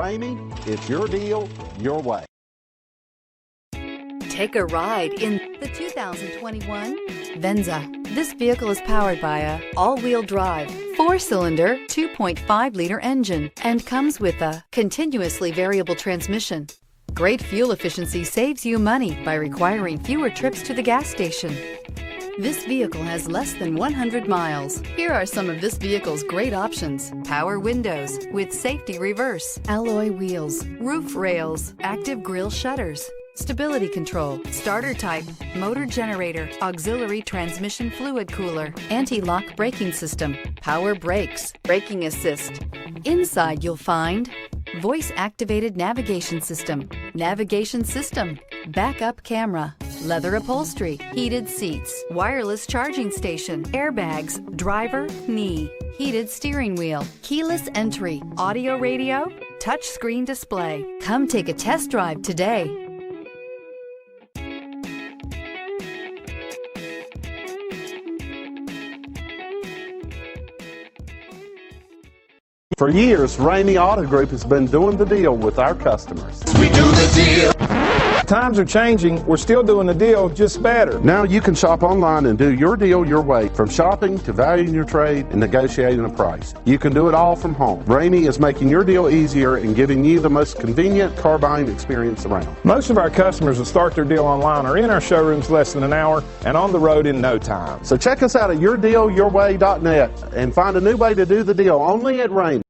Ramey, it's your deal, your way. Take a ride in the 2021 Venza. This vehicle is powered by a all-wheel drive, 4-cylinder, 2.5-liter engine and comes with a continuously variable transmission. Great fuel efficiency saves you money by requiring fewer trips to the gas station. This vehicle has less than 100 miles. Here are some of this vehicle's great options: power windows with safety reverse, alloy wheels, roof rails, active grille shutters, stability control, starter type, motor generator, auxiliary transmission fluid cooler, anti-lock braking system, power brakes, braking assist. Inside you'll find voice-activated navigation system, backup camera, leather upholstery, heated seats, wireless charging station, airbags, driver, knee, heated steering wheel, keyless entry, audio radio, touchscreen display. Come take a test drive today. For years, Ramey Auto Group has been doing the deal with our customers. We do the deal. Times are changing. We're still doing the deal, just better. Now you can shop online and do your deal your way, from shopping to valuing your trade and negotiating a price. You can do it all from home. Ramey is making your deal easier and giving you the most convenient car buying experience around. Most of our customers that start their deal online are in our showrooms less than an hour and on the road in no time. So check us out at yourdealyourway.net and find a new way to do the deal only at Ramey.